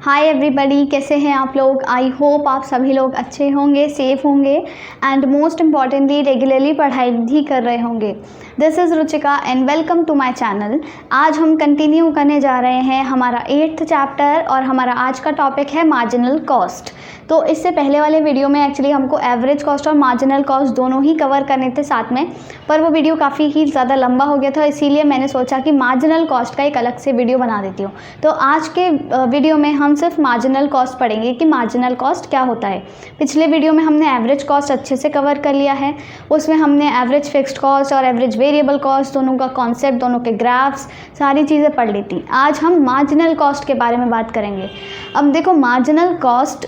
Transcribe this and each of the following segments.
Hi everybody, कैसे हैं आप लोग। आई होप आप सभी लोग अच्छे होंगे, सेफ़ होंगे एंड मोस्ट इम्पॉर्टेंटली रेगुलरली पढ़ाई भी कर रहे होंगे। This is Ruchika and welcome to my channel. आज हम कंटिन्यू करने जा रहे हैं हमारा 8th चैप्टर और हमारा आज का टॉपिक है मार्जिनल कॉस्ट। तो इससे पहले वाले वीडियो में एक्चुअली हमको एवरेज कॉस्ट और मार्जिनल कॉस्ट दोनों ही कवर करने थे साथ में, पर वो वीडियो काफ़ी ही ज़्यादा लंबा हो गया था, इसीलिए मैंने सोचा कि मार्जिनल कॉस्ट का एक अलग से वीडियो बना देती हूँ। तो आज के वीडियो में हम सिर्फ मार्जिनल कॉस्ट पढ़ेंगे कि मार्जिनल कॉस्ट क्या होता है। पिछले वीडियो में हमने एवरेज कॉस्ट अच्छे से कवर कर लिया है, उसमें हमने एवरेज फिक्स्ड कॉस्ट और एवरेज वेरिएबल कॉस्ट दोनों का कॉन्सेप्ट, दोनों के ग्राफ्स, सारी चीज़ें पढ़ ली थी। आज हम मार्जिनल कॉस्ट के बारे में बात करेंगे। अब देखो, मार्जिनल कॉस्ट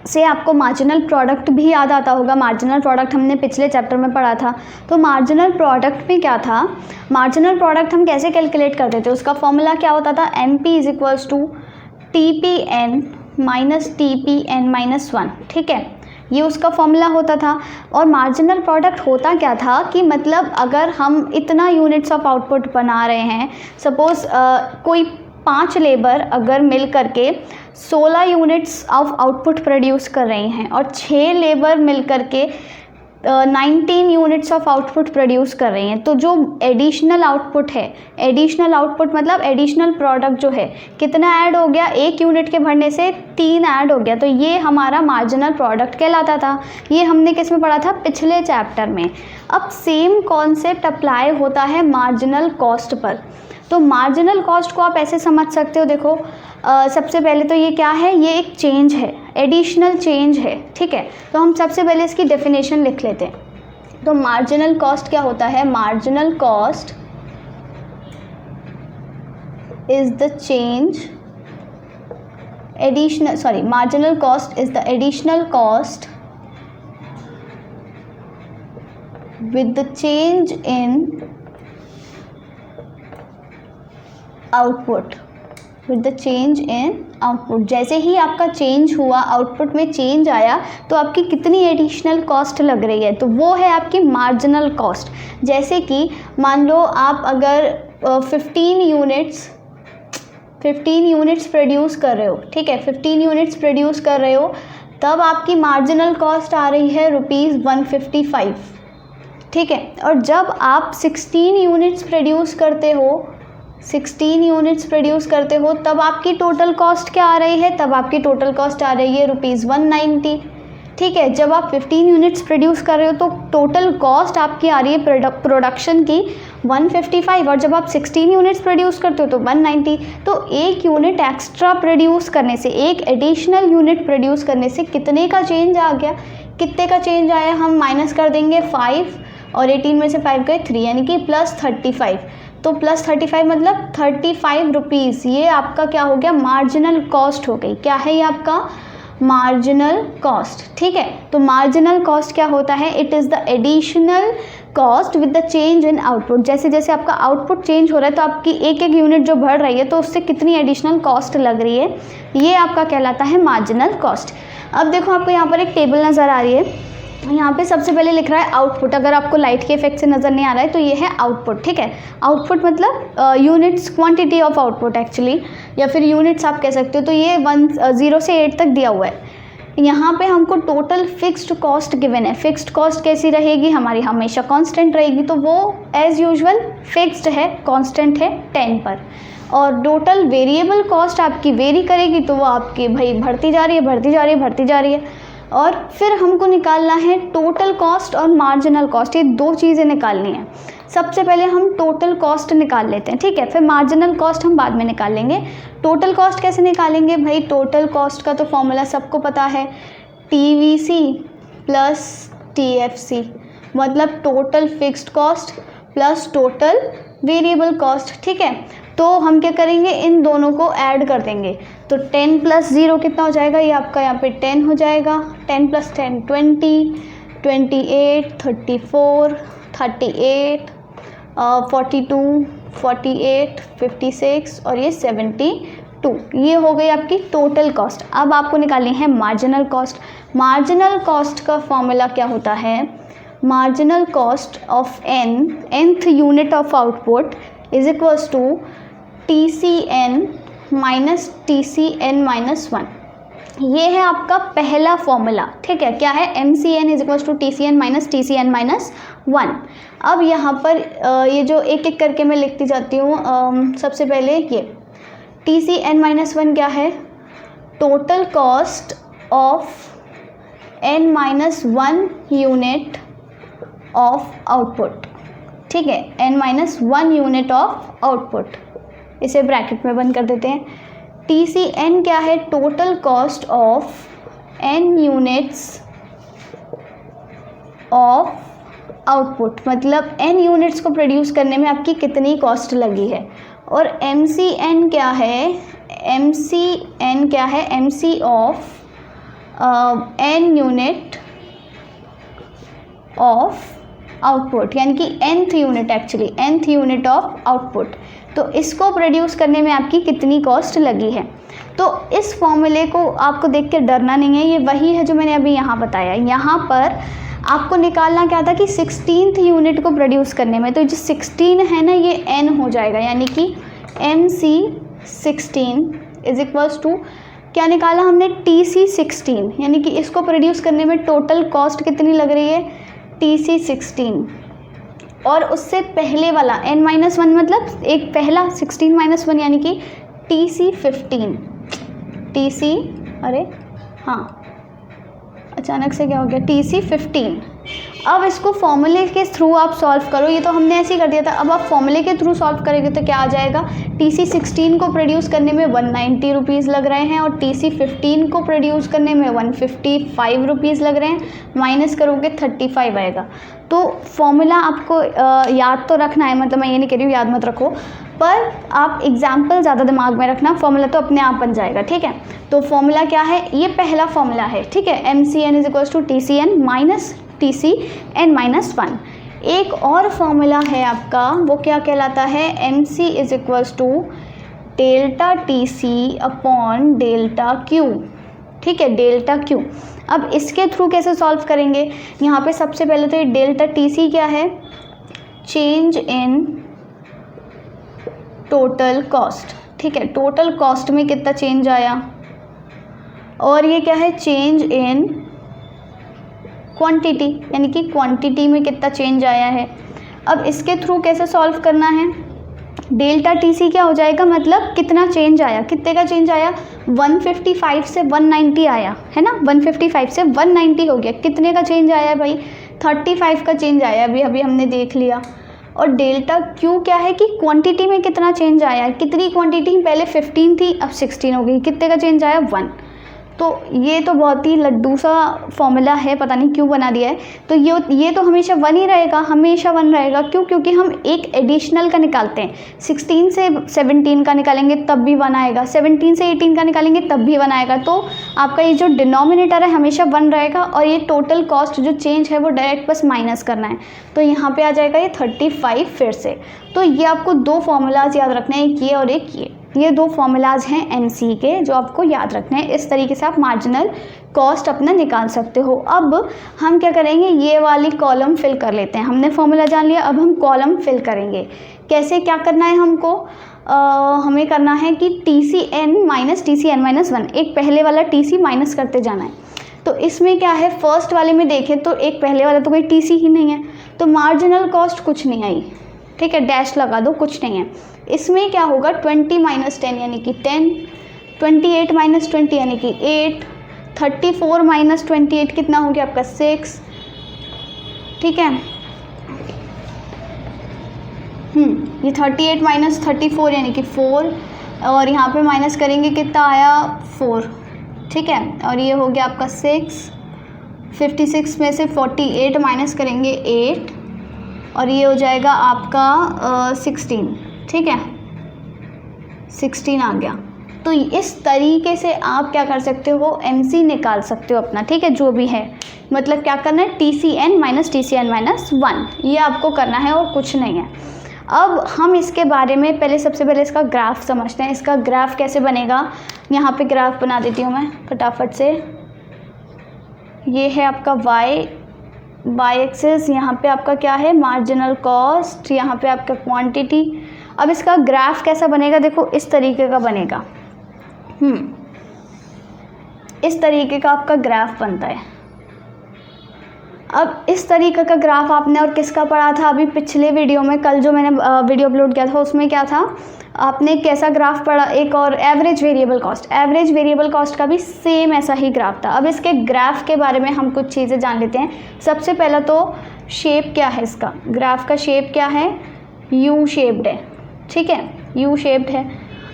से आपको मार्जिनल प्रोडक्ट भी याद आता होगा। मार्जिनल प्रोडक्ट हमने पिछले चैप्टर में पढ़ा था। तो मार्जिनल प्रोडक्ट में क्या था, मार्जिनल प्रोडक्ट हम कैसे कैलकुलेट करते थे, उसका फॉर्मूला क्या होता था, MP = TPN - TPN-1। ठीक है, ये उसका फॉर्मूला होता था। और मार्जिनल प्रोडक्ट होता क्या था कि मतलब अगर हम इतना यूनिट्स ऑफ आउटपुट बना रहे हैं, सपोज़ कोई 5 लेबर अगर मिल करके 16 यूनिट्स ऑफ आउटपुट प्रोड्यूस कर रही हैं और 6 लेबर मिल करके 19 यूनिट्स ऑफ आउटपुट प्रोड्यूस कर रही हैं, तो जो एडिशनल आउटपुट है, एडिशनल आउटपुट मतलब एडिशनल प्रोडक्ट जो है, कितना ऐड हो गया, 1 यूनिट के भरने से 3 ऐड हो गया, तो ये हमारा मार्जिनल प्रोडक्ट कहलाता था। ये हमने किस में पढ़ा था, पिछले चैप्टर में। अब सेम कॉन्सेप्ट अप्लाई होता है मार्जिनल कॉस्ट पर। तो मार्जिनल कॉस्ट को आप ऐसे समझ सकते हो, देखो सबसे पहले तो ये क्या है, ये एक चेंज है, एडिशनल चेंज है। ठीक है, तो हम सबसे पहले इसकी डेफिनेशन लिख लेते हैं। तो मार्जिनल कॉस्ट क्या होता है, marginal cost is the change marginal cost is the additional cost with the change in output, with the change in output। जैसे ही आपका चेंज हुआ, आउटपुट में चेंज आया, तो आपकी कितनी एडिशनल कॉस्ट लग रही है, तो वो है आपकी मार्जिनल कॉस्ट। जैसे कि मान लो आप अगर 15 यूनिट्स प्रोड्यूस कर रहे हो, ठीक है, 15 यूनिट्स प्रोड्यूस कर रहे हो, तब आपकी मार्जिनल कॉस्ट आ रही है ₹155। ठीक है, और जब आप 16 यूनिट्स प्रोड्यूस करते हो, 16 यूनिट्स प्रोड्यूस करते हो, तब आपकी टोटल कॉस्ट क्या आ रही है, तब आपकी टोटल कॉस्ट आ रही है ₹190। ठीक है, जब आप 15 यूनिट्स प्रोड्यूस कर रहे हो तो टोटल कॉस्ट आपकी आ रही है प्रोडक्शन की 155, और जब आप 16 यूनिट्स प्रोड्यूस करते हो तो 190। तो एक यूनिट एक्स्ट्रा प्रोड्यूस करने से, एक एडिशनल यूनिट प्रोड्यूस करने से कितने का चेंज आ गया, कितने का चेंज आया, हम माइनस कर देंगे 5 और 18 में से 5 गए 3, यानी कि +35। तो +35 मतलब 35 रुपीज़, ये आपका क्या हो गया, मार्जिनल कॉस्ट हो गई। क्या है ये आपका, मार्जिनल कॉस्ट। ठीक है, तो मार्जिनल कॉस्ट क्या होता है, it is the additional cost with the change in output. जैसे जैसे आपका आउटपुट चेंज हो रहा है, तो आपकी एक एक यूनिट जो बढ़ रही है, तो उससे कितनी एडिशनल कॉस्ट लग रही है, ये आपका कहलाता है मार्जिनल कॉस्ट। अब देखो, आपको यहाँ पर एक टेबल नज़र आ रही है, यहाँ पे सबसे पहले लिख रहा है आउटपुट। अगर आपको लाइट के इफेक्ट से नज़र नहीं आ रहा है तो ये है आउटपुट। ठीक है, आउटपुट मतलब units, quantity of output actually, या फिर यूनिट्स आप कह सकते हो। तो ये 0 से 8 तक दिया हुआ है। यहाँ पे हमको टोटल फिक्स्ड कॉस्ट गिवन है। फिक्स्ड कॉस्ट कैसी रहेगी, हमारी हमेशा कांस्टेंट रहेगी, तो वो एज़ यूजुअल फिक्स्ड है, कांस्टेंट है 10 पर। और टोटल वेरिएबल कॉस्ट आपकी वेरी करेगी, तो वो आपकी भाई बढ़ती जा रही है। और फिर हमको निकालना है टोटल कॉस्ट और मार्जिनल कॉस्ट, ये 2 चीज़ें निकालनी है। सबसे पहले हम टोटल कॉस्ट निकाल लेते हैं, ठीक है, फिर मार्जिनल कॉस्ट हम बाद में निकाल लेंगे। टोटल कॉस्ट कैसे निकालेंगे भाई, टोटल कॉस्ट का तो फॉर्मूला सबको पता है, TVC + TFC, मतलब total fixed cost plus total variable cost. ठीक है, तो हम क्या करेंगे, इन दोनों को ऐड कर देंगे, तो 10 + 0 कितना हो जाएगा, ये आपका यहाँ पे 10 हो जाएगा। 10 + 10 20, 28, 34, 38, 42, 48, 56 और ये 72। ये हो गई आपकी टोटल कॉस्ट। अब आपको निकालनी है मार्जिनल कॉस्ट। मार्जिनल कॉस्ट का फॉर्मूला क्या होता है, marginal cost of nth unit of output is equals to TCN minus TCN-1, ये है आपका पहला फॉर्मूला, ठीक है। क्या है? MCN is equals to TCN minus TCN-1। अब यहाँ पर ये जो एक एक करके मैं लिखती जाती हूँ। सबसे पहले ये TCN-1 क्या है? Total cost of N-1 unit of output, ठीक है। N-1 यूनिट ऑफ आउटपुट, इसे ब्रैकेट में बंद कर देते हैं। TCN क्या है? Total cost of N units of output, मतलब N यूनिट्स को प्रोड्यूस करने में आपकी कितनी कॉस्ट लगी है। और MCN क्या है? MCN क्या है? MC of N unit of output, यानी कि nth unit, actually nth unit of output. तो इसको प्रोड्यूस करने में आपकी कितनी कॉस्ट लगी है। तो इस फॉर्मूले को आपको देख के डरना नहीं है, ये वही है जो मैंने अभी यहाँ बताया। यहाँ पर आपको निकालना क्या था कि 16th यूनिट को प्रोड्यूस करने में, तो जो 16 है ना, ये n हो जाएगा, यानी कि MC16 इज इक्वल्स टू क्या निकाला हमने? TC16, यानी कि इसको प्रोड्यूस करने में टोटल कॉस्ट कितनी लग रही है? TC16। और उससे पहले वाला N-1 मतलब एक पहला 16-1 यानी कि TC15। अरे हाँ, अचानक से क्या हो गया? TC15। अब इसको फॉर्मूले के थ्रू आप सॉल्व करो, ये तो हमने ऐसे ही कर दिया था। अब आप फॉर्मूले के थ्रू सॉल्व करेंगे तो क्या आ जाएगा? TC16 को प्रोड्यूस करने में 190 रुपीज़ लग रहे हैं और TC15 को प्रोड्यूस करने में 155 रुपीज़ लग रहे हैं, माइनस करोगे 35 आएगा। तो फॉर्मूला आपको याद तो रखना है, मतलब मैं ये नहीं कह रही हूँ याद मत रखो, पर आप एग्जाम्पल ज़्यादा दिमाग में रखना, फॉर्मूला तो अपने आप बन जाएगा, ठीक है। तो फॉर्मूला क्या है? ये पहला फॉर्मूला है, ठीक है। MCN is equals to TCN minus TCN-1। एक और फॉर्मूला है आपका, वो क्या कहलाता है? MC is equals to delta TC upon delta Q, ठीक है, डेल्टा Q। अब इसके थ्रू कैसे सॉल्व करेंगे? यहाँ पे सबसे पहले तो ये डेल्टा TC क्या है? चेंज इन टोटल कॉस्ट, ठीक है। टोटल कॉस्ट में कितना चेंज आया, और ये क्या है? चेंज इन क्वांटिटी, यानी कि क्वांटिटी में कितना चेंज आया है। अब इसके थ्रू कैसे सॉल्व करना है? डेल्टा TC क्या हो जाएगा? मतलब कितना चेंज आया, कितने का चेंज आया? 155 से 190 आया है ना, 155 से 190 हो गया। कितने का चेंज आया भाई? 35 का चेंज आया, अभी हमने देख लिया। और डेल्टा Q क्या है कि क्वांटिटी में कितना चेंज आया, कितनी क्वांटिटी? पहले 15 थी, अब 16 हो गई। कितने का चेंज आया? 1। तो ये तो बहुत ही लड्डू सा फॉर्मूला है, पता नहीं क्यों बना दिया है। तो ये तो हमेशा 1 ही रहेगा, हमेशा 1 रहेगा। क्यों? क्योंकि हम एक एडिशनल का निकालते हैं। 16 से 17 का निकालेंगे तब भी 1 आएगा, 17 से 18 का निकालेंगे तब भी 1 आएगा। तो आपका ये जो डिनोमिनेटर है हमेशा 1 रहेगा, और ये टोटल कॉस्ट जो चेंज है वो डायरेक्ट बस माइनस करना है। तो यहाँ पे आ जाएगा ये 35 फिर से। तो ये आपको 2 फॉर्मूलाज याद रखने हैं, एक ये और एक ये 2 फॉर्मूलाज हैं MC के जो आपको याद रखने हैं। इस तरीके से आप मार्जिनल कॉस्ट अपना निकाल सकते हो। अब हम क्या करेंगे? ये वाली कॉलम फिल कर लेते हैं। हमने फॉर्मूला जान लिया, अब हम कॉलम फिल करेंगे। कैसे, क्या करना है हमको? हमें करना है कि TCN माइनस TCN-1, एक पहले वाला TC माइनस करते जाना है। तो इसमें क्या है? फर्स्ट वाले में देखें तो एक पहले वाला तो कोई TC ही नहीं है, तो मार्जिनल कॉस्ट कुछ नहीं आई, ठीक है, डैश लगा दो, कुछ नहीं है। इसमें क्या होगा? 20 माइनस 10 यानी कि 10, 28 माइनस 20 यानी कि 8, 34 माइनस 28 कितना हो गया आपका? 6, ठीक है। ये 38 माइनस 34 यानी कि 4, और यहाँ पे माइनस करेंगे कितना आया? 4, ठीक है। और ये हो गया आपका 6, 56 में से 48 माइनस करेंगे 8, और ये हो जाएगा आपका 16, ठीक है, 16 आ गया। तो इस तरीके से आप क्या कर सकते हो? MC निकाल सकते हो अपना, ठीक है, जो भी है। मतलब क्या करना है? TCN माइनस TCN-1, ये आपको करना है और कुछ नहीं है। अब हम इसके बारे में पहले, सबसे पहले इसका ग्राफ समझते हैं। इसका ग्राफ कैसे बनेगा? यहाँ पे ग्राफ बना देती हूँ मैं फटाफट से। ये है आपका y एक्सिस, यहाँ पे आपका क्या है? मार्जिनल कॉस्ट, यहाँ पे आपका क्वांटिटी। अब इसका ग्राफ कैसा बनेगा? देखो इस तरीके का बनेगा, इस तरीके का आपका ग्राफ बनता है। अब इस तरीके का ग्राफ आपने और किसका पढ़ा था अभी पिछले वीडियो में, कल जो मैंने वीडियो अपलोड किया था उसमें क्या था, आपने कैसा ग्राफ पढ़ा, एक और average variable cost. Average variable cost का भी सेम ऐसा ही ग्राफ था। अब इसके ग्राफ के बारे में हम कुछ चीज़ें जान लेते हैं। सबसे पहला तो शेप क्या है इसका, ग्राफ का शेप क्या है, यू शेप्ड है, ठीक है, यू शेप्ड है।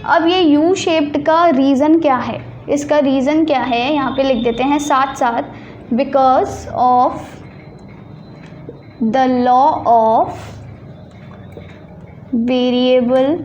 अब ये यू शेप्ड का रीज़न क्या है, इसका रीज़न क्या है यहाँ पे लिख देते हैं साथ साथ, because of the law of variable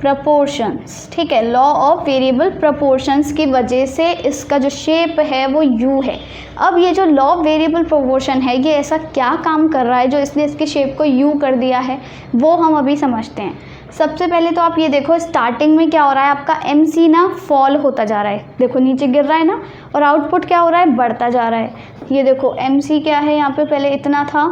proportions, ठीक है, लॉ ऑफ वेरिएबल प्रपोर्शंस की वजह से इसका जो शेप है वो यू है। अब ये जो लॉ ऑफ वेरिएबल प्रपोर्शन है ये ऐसा क्या काम कर रहा है जो इसने इसके शेप को यू कर दिया है, वो हम अभी समझते हैं। सबसे पहले तो आप ये देखो स्टार्टिंग में क्या हो रहा है, आपका MC ना फॉल होता जा रहा है, देखो नीचे गिर रहा है ना, और आउटपुट क्या हो रहा है, बढ़ता जा रहा है। ये देखो MC क्या है यहाँ पे, पहले इतना था,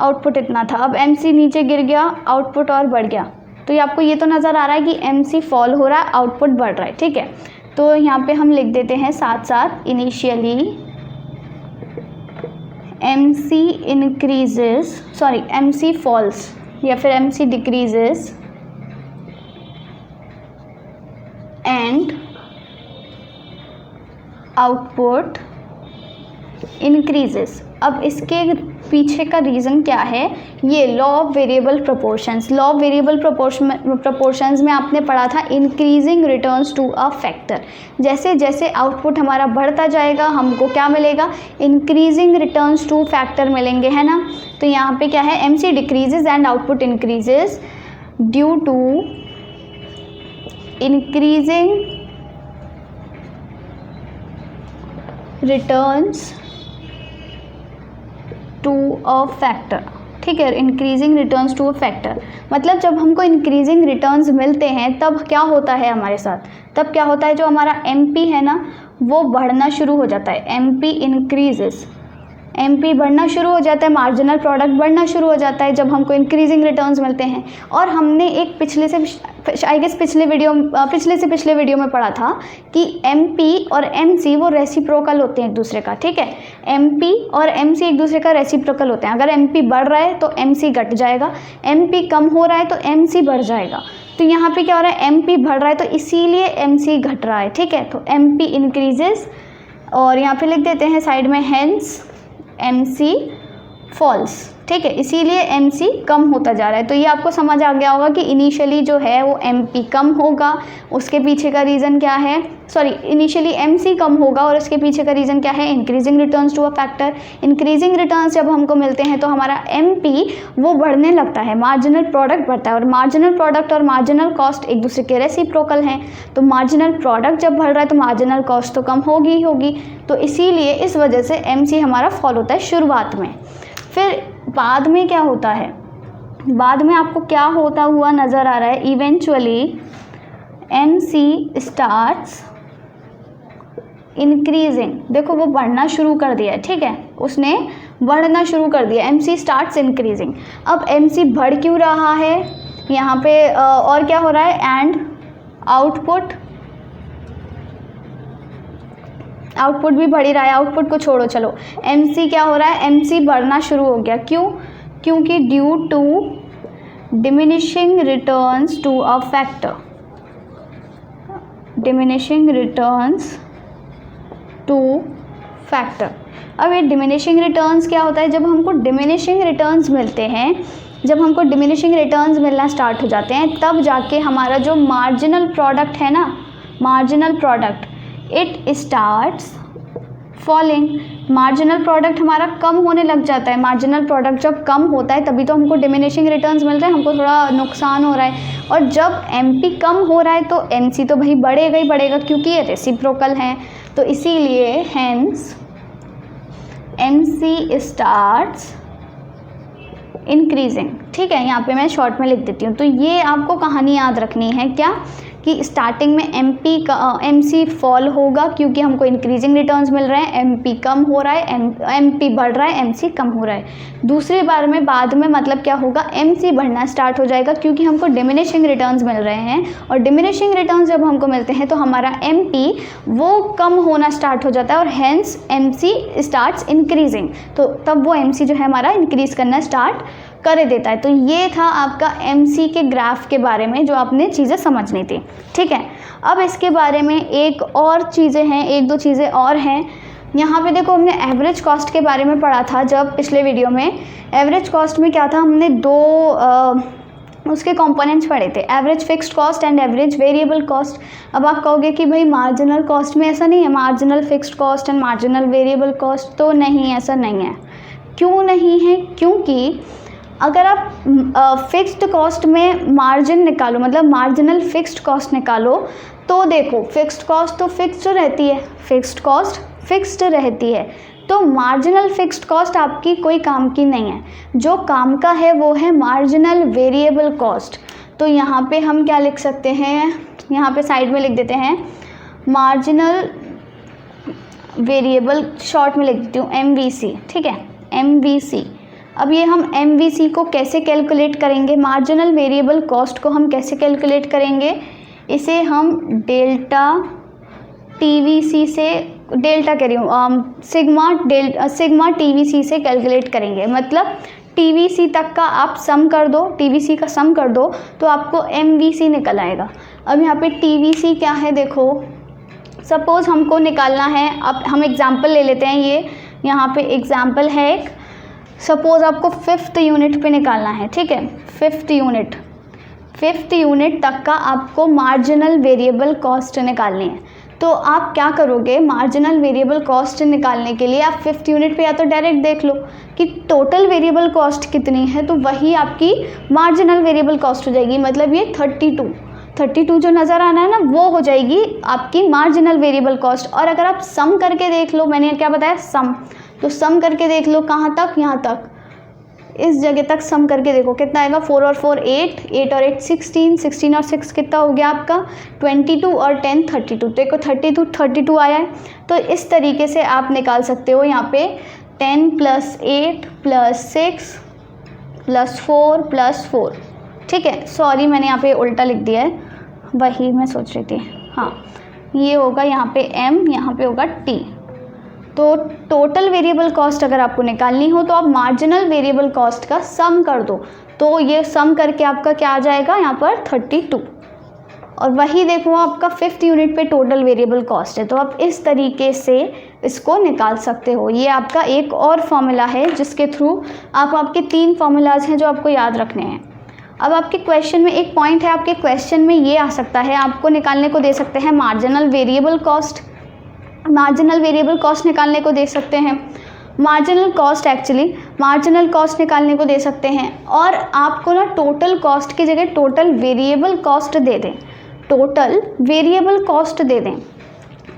आउटपुट इतना था, अब MC नीचे गिर गया, आउटपुट और बढ़ गया। तो ये आपको ये तो नज़र आ रहा है कि MC फॉल हो रहा है, आउटपुट बढ़ रहा है, ठीक है। तो यहाँ पे हम लिख देते हैं साथ साथ, इनिशियली MC फॉल्स या फिर MC decreases and output increases. अब इसके पीछे का रीज़न क्या है, ये law of variable proportions. Law of variable proportions में आपने पढ़ा था increasing returns to a factor. जैसे जैसे आउटपुट हमारा बढ़ता जाएगा हमको क्या मिलेगा, इंक्रीजिंग रिटर्न्स टू फैक्टर मिलेंगे, है ना। तो यहाँ पे क्या है, MC decreases and output increases due to increasing returns to a factor, ठीक है, increasing returns to a factor. मतलब जब हमको इंक्रीजिंग रिटर्न्स मिलते हैं तब क्या होता है हमारे साथ, तब क्या होता है, जो हमारा MP है ना वो बढ़ना शुरू हो जाता है, MP इंक्रीजेस, MP बढ़ना शुरू हो जाता है, मार्जिनल प्रोडक्ट बढ़ना शुरू हो जाता है जब हमको इंक्रीजिंग रिटर्न्स मिलते हैं। और हमने एक पिछले से पिछले वीडियो में पढ़ा था कि MP और MC वो रेसिप्रोकल होते हैं एक दूसरे का, ठीक है। MP और MC एक दूसरे का रेसिप्रोकल होते हैं। अगर MP बढ़ रहा है तो MC घट जाएगा, MP कम हो रहा है तो MC बढ़ जाएगा। तो यहाँ पे क्या हो रहा है, MP बढ़ रहा है तो इसीलिए MC घट रहा है, ठीक है। तो MP इंक्रीजेस, और यहाँ पे लिख देते हैं साइड में हेंस MC फॉल्स, ठीक है, इसीलिए MC कम होता जा रहा है। तो ये आपको समझ आ गया होगा कि इनिशियली जो है वो MP कम होगा, उसके पीछे का रीज़न क्या है, इनिशियली MC कम होगा और उसके पीछे का रीज़न क्या है, increasing returns to a factor. Increasing returns जब हमको मिलते हैं तो हमारा MP वो बढ़ने लगता है, मार्जिनल प्रोडक्ट बढ़ता है, और मार्जिनल प्रोडक्ट और मार्जिनल कॉस्ट एक दूसरे के रेसिप्रोकल हैं। तो मार्जिनल प्रोडक्ट जब बढ़ रहा है तो मार्जिनल कॉस्ट तो कम होगी ही होगी। तो इसीलिए इस वजह से MC हमारा फॉल होता है शुरुआत में। फिर बाद में क्या होता है, बाद में आपको क्या होता हुआ नज़र आ रहा है, इवेंचुअली MC स्टार्ट्स इंक्रीजिंग, देखो वो बढ़ना शुरू कर दिया है, ठीक है, उसने बढ़ना शुरू कर दिया, MC स्टार्ट्स इंक्रीजिंग। अब MC बढ़ क्यों रहा है यहाँ पे, और क्या हो रहा है, एंड आउटपुट भी बढ़ ही रहा है। आउटपुट को छोड़ो, चलो MC क्या हो रहा है, MC बढ़ना शुरू हो गया, क्यों, क्योंकि due to diminishing returns to a factor, diminishing returns to factor. अब ये डिमिनिशिंग रिटर्न्स क्या होता है, जब हमको डिमिनिशिंग रिटर्न्स मिलते हैं, जब हमको डिमिनिशिंग रिटर्न्स मिलना स्टार्ट हो जाते हैं तब जाके हमारा जो मार्जिनल प्रोडक्ट है ना, marginal product it starts falling. Marginal product हमारा कम होने लग जाता है। मार्जिनल प्रोडक्ट जब कम होता है तभी तो हमको डिमिनिशिंग रिटर्न्स मिल रहे हैं, हमको थोड़ा नुकसान हो रहा है। और जब MP कम हो रहा है तो MC तो भाई बढ़ेगा ही बढ़ेगा, क्योंकि ये रेसिप्रोकल हैं। तो इसीलिए हेंस MC स्टार्ट्स इंक्रीजिंग, ठीक है। यहाँ पे मैं शॉर्ट में लिख देती हूँ। तो ये आपको कहानी याद रखनी है क्या, कि स्टार्टिंग में एमसी फॉल होगा क्योंकि हमको इंक्रीजिंग रिटर्न्स मिल रहे हैं, एमपी कम हो रहा है, एमपी बढ़ रहा है, एमसी कम हो रहा है। दूसरी बार में बाद में मतलब क्या होगा, एमसी बढ़ना स्टार्ट हो जाएगा क्योंकि हमको डिमिनिशिंग रिटर्न्स मिल रहे हैं, और डिमिनिशिंग रिटर्न्स जब हमको मिलते हैं तो हमारा एमपी वो कम होना स्टार्ट हो जाता है और हेंस एमसी स्टार्ट्स इंक्रीजिंग, तो तब वो एमसी जो है हमारा इंक्रीज करना स्टार्ट कर देता है। तो ये था आपका एमसी के ग्राफ के बारे में जो आपने चीज़ें समझनी थी, ठीक है। अब इसके बारे में एक और चीज़ें हैं, एक दो चीज़ें और हैं। यहाँ पे देखो हमने एवरेज कॉस्ट के बारे में पढ़ा था जब पिछले वीडियो में। एवरेज कॉस्ट में क्या था, हमने दो उसके कंपोनेंट्स पढ़े थे, average fixed cost and average variable cost. अब आप कहोगे कि भाई मार्जिनल कॉस्ट में ऐसा नहीं है, marginal fixed cost and marginal variable cost, तो नहीं, ऐसा नहीं है। क्यों नहीं है? क्योंकि अगर आप फिक्स्ड कॉस्ट में मार्जिन निकालो, मतलब मार्जिनल फिक्स्ड कॉस्ट निकालो, तो देखो फिक्स्ड कॉस्ट तो फिक्स्ड रहती है, फिक्स्ड कॉस्ट फिक्स्ड रहती है, तो मार्जिनल फिक्स्ड कॉस्ट आपकी कोई काम की नहीं है। जो काम का है वो है मार्जिनल वेरिएबल कॉस्ट। तो यहाँ पे हम क्या लिख सकते हैं, यहाँ पे साइड में लिख देते हैं मार्जिनल वेरिएबल, शॉर्ट में लिख देती हूँ MVC, ठीक है, MVC। अब ये हम MVC को कैसे कैलकुलेट करेंगे, मार्जिनल वेरिएबल कॉस्ट को हम कैसे कैलकुलेट करेंगे, इसे हम डेल्टा TVC से, डेल्टा कह रही हूँ, सिग्मा TVC से कैलकुलेट करेंगे। मतलब TVC तक का आप सम कर दो, TVC का सम कर दो तो आपको MVC निकल आएगा। अब यहाँ पे TVC क्या है, देखो सपोज़ हमको निकालना है, अब हम एग्जाम्पल ले लेते हैं, ये यहाँ पे एग्जाम्पल है एक, सपोज़ आपको 5th यूनिट पे निकालना है, ठीक है, 5th यूनिट तक का आपको मार्जिनल वेरिएबल कॉस्ट निकालनी है। तो आप क्या करोगे, मार्जिनल वेरिएबल कॉस्ट निकालने के लिए आप 5th यूनिट पे या तो डायरेक्ट देख लो कि टोटल वेरिएबल कॉस्ट कितनी है, तो वही आपकी मार्जिनल वेरिएबल कॉस्ट हो जाएगी। मतलब ये 32 जो नज़र आना है ना, वो हो जाएगी आपकी मार्जिनल वेरिएबल कॉस्ट। और अगर आप सम करके देख लो, मैंने क्या बताया, सम, तो सम करके देख लो कहाँ तक, यहाँ तक, इस जगह तक सम करके देखो कितना आएगा, 4 और 4 8, 8 और 8 16, 16 और 6 कितना हो गया आपका 22 और 10 32। देखो 32 आया है। तो इस तरीके से आप निकाल सकते हो यहाँ पे 10 + 8 + 6 + 4 + 4, ठीक है। सॉरी मैंने यहाँ पे उल्टा लिख दिया है, वही मैं सोच रही थी, हाँ ये होगा यहाँ पे M, यहाँ पे होगा T। तो टोटल वेरिएबल कॉस्ट अगर आपको निकालनी हो तो आप मार्जिनल वेरिएबल कॉस्ट का सम कर दो, तो ये सम करके आपका क्या आ जाएगा यहाँ पर 32। और वही देखो आपका 5th यूनिट पे टोटल वेरिएबल कॉस्ट है, तो आप इस तरीके से इसको निकाल सकते हो। ये आपका एक और फॉर्मूला है जिसके थ्रू आपके 3 फार्मूलाज हैं जो आपको याद रखने हैं। अब आपके क्वेश्चन में एक पॉइंट है, आपके क्वेश्चन में ये आ सकता है, आपको निकालने को दे सकते हैं marginal variable cost, marginal variable cost निकालने को दे सकते हैं, मार्जिनल कॉस्ट निकालने को दे सकते हैं, और आपको ना टोटल कॉस्ट की जगह टोटल वेरिएबल कॉस्ट दे दें,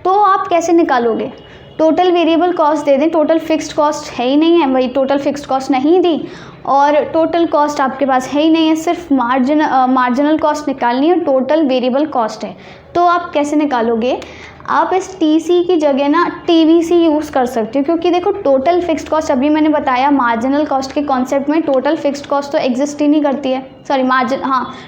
तो आप कैसे निकालोगे, टोटल वेरिएबल कॉस्ट दे दें, टोटल फिक्स्ड कॉस्ट है ही नहीं है, वही टोटल फिक्स्ड कॉस्ट नहीं दी और टोटल कॉस्ट आपके पास है ही नहीं है, सिर्फ मार्जिनल कॉस्ट निकालनी है, टोटल वेरिएबल कॉस्ट है। तो आप कैसे निकालोगे, आप इस TC की जगह ना TVC यूज़ कर सकते हो, क्योंकि देखो टोटल फिक्स्ड कॉस्ट, अभी मैंने बताया मार्जिनल कॉस्ट के कॉन्सेप्ट में टोटल फिक्स्ड कॉस्ट तो एग्जिस्ट ही नहीं करती है, सॉरी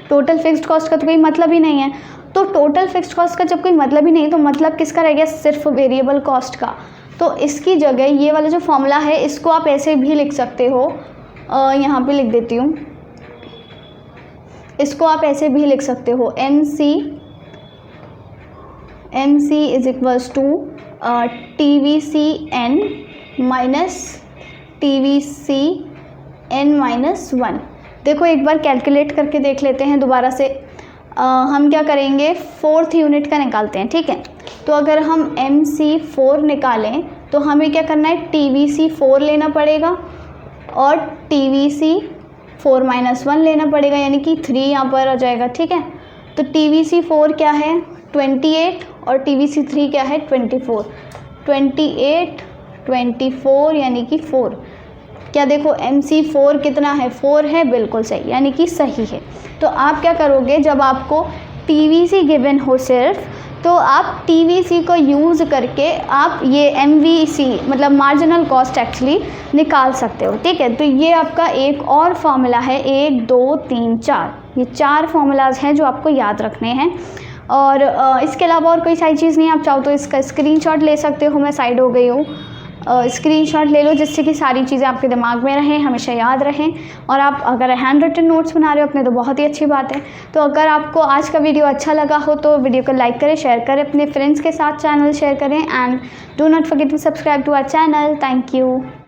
टोटल फिक्स्ड कॉस्ट का तो कोई मतलब ही नहीं है। तो टोटल फिक्स्ड कॉस्ट का जब कोई मतलब ही नहीं तो मतलब किसका रह गया, सिर्फ वेरिएबल कॉस्ट का। तो इसकी जगह ये वाला जो फॉर्मूला है इसको आप ऐसे भी लिख सकते हो, यहाँ पे लिख देती हूँ, इसको आप ऐसे भी लिख सकते हो, MC = TVCN - TVCN-1। देखो एक बार कैलकुलेट करके देख लेते हैं दोबारा से। हम क्या करेंगे, 4th यूनिट का निकालते हैं, ठीक है। तो अगर हम MC4 निकालें तो हमें क्या करना है, TVC4 लेना पड़ेगा और TVC4 - 1 लेना पड़ेगा, यानी कि 3 यहाँ पर आ जाएगा, ठीक है। तो TVC4 क्या है 28 और TVC3 क्या है 24, 28 24 यानी कि 4। क्या देखो MC4 कितना है, 4 है, बिल्कुल सही, यानी कि सही है। तो आप क्या करोगे, जब आपको TVC गिवन हो सिर्फ, तो आप TVC को यूज़ करके आप ये MVC मतलब मार्जिनल कॉस्ट एक्चुअली निकाल सकते हो, ठीक है। तो ये आपका एक और फॉर्मूला है, 1 2 3 4, ये 4 फार्मूलाज हैं जो आपको याद रखने हैं। और इसके अलावा और कोई सारी चीज़ नहीं, आप चाहो तो इसका स्क्रीनशॉट ले सकते हो, मैं साइड हो गई हूँ। स्क्रीनशॉट ले लो जिससे कि सारी चीज़ें आपके दिमाग में रहें, हमेशा याद रहें। और आप अगर हैंड रिटन नोट्स बना रहे हो अपने तो बहुत ही अच्छी बात है। तो अगर आपको आज का वीडियो अच्छा लगा हो तो वीडियो को लाइक करें, शेयर करें, अपने फ्रेंड्स के साथ चैनल शेयर करें, and do not forget to subscribe to our channel. Thank you.